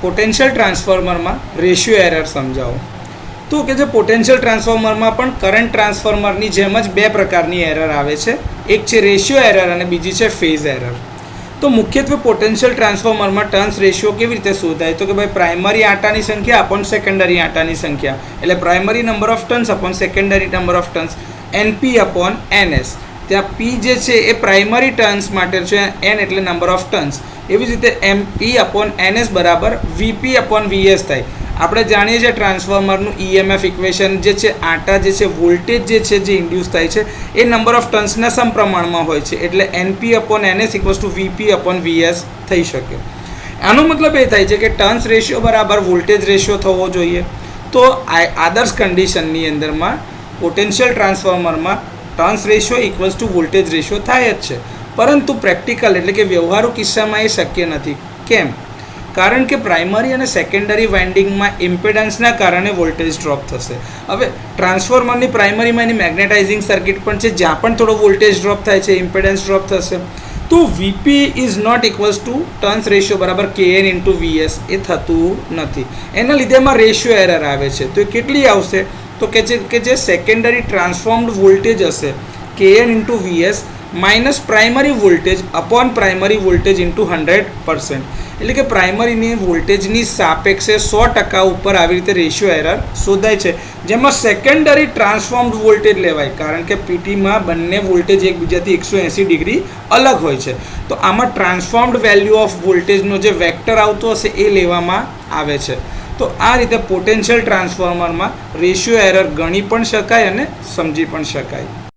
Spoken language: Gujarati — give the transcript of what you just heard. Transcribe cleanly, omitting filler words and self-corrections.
પોટેન્શિયલ ટ્રાન્સફોર્મરમાં રેશિયો એરર સમજાવો. તો કે જે પોટેન્શિયલ ટ્રાન્સફોર્મરમાં પણ કરંટ ટ્રાન્સફોર્મરની જેમ જ બે પ્રકારની એરર આવે છે. એક છે રેશિયો એરર અને બીજી છે ફેઝ એરર. તો મુખ્યત્વે પોટેન્શિયલ ટ્રાન્સફોર્મરમાં ટર્ન્સ રેશિયો કેવી રીતે શોધાય? તો કે ભાઈ પ્રાઇમરી આંટાની સંખ્યા અપોન સેકન્ડરી આંટાની સંખ્યા, એટલે primary number of turns upon secondary number of turns, NP upon NS. ત્યાં P જે છે એ પ્રાઇમરી ટર્ન્સ માટે છે, N એટલે નંબર ઓફ ટર્ન્સ. એવી જ રીતે MP અપોન NS બરાબર VP અપોન VS થાય. આપણે જાણીએ છીએ ટ્રાન્સફોર્મરનું EMF ઇક્વેશન જે છે, આંટા જે છે, વોલ્ટેજ જે છે જે ઇન્ડ્યુસ થાય છે એ નંબર ઓફ ટર્ન્સના સમપ્રમાણમાં હોય છે, એટલે NP upon NS equals to VP upon VS થઈ શકે. આનો મતલબ એ થાય છે કે ટર્ન્સ રેશિયો બરાબર વોલ્ટેજ રેશિયો થવો જોઈએ. તો આદર્શ કન્ડિશનની અંદરમાં પોટેન્શિયલ ટ્રાન્સફોર્મરમાં turns ratio equals to voltage ratio થાય જ છે, પરંતુ પ્રેક્ટિકલ એટલે કે વ્યવહારુ કિસ્સામાં એ શક્ય નથી. કેમ? કારણ કે પ્રાઇમરી અને સેકન્ડરી વાઇન્ડિંગમાં ઇમ્પિડન્સના કારણે વોલ્ટેજ ડ્રોપ થશે. હવે ટ્રાન્સફોર્મરની પ્રાઇમરીમાં એની મેગ્નેટાઇઝિંગ સર્કિટ પણ છે, જ્યાં પણ થોડો વોલ્ટેજ ડ્રોપ થાય છે, ઇમ્પિડન્સ ડ્રોપ થશે. તો VP is not equals to turns ratio બરાબર KN ઇન્ટુ VS એ થતું નથી. એના લીધે એમાં રેશિયો એરર આવે છે. તો એ કેટલી આવશે? તો કે જે સેકન્ડરી ટ્રાન્સફોર્મ્ડ વોલ્ટેજ હશે KN into VS minus primary voltage upon primary voltage into 100%. એટલે કે પ્રાઇમરીની વોલ્ટેજની સાપેક્ષે 100% ઉપર આવી રીતે રેશિયો એરર શોધાય છે, જેમાં સેકન્ડરી ટ્રાન્સફોર્મ્ડ વોલ્ટેજ લેવાય, કારણ કે PTમાં બંને વોલ્ટેજ એકબીજાથી 180 ડિગ્રી અલગ હોય છે. તો આમાં ટ્રાન્સફોર્મ્ડ વેલ્યુ ઓફ વોલ્ટેજનો જે વેક્ટર આવતો હશે એ લેવામાં આવે છે. તો આ રીતે પોટેન્શિયલ ટ્રાન્સફોર્મરમાં રેશિયો એરર ગણી પણ શકાય અને સમજી પણ શકાય.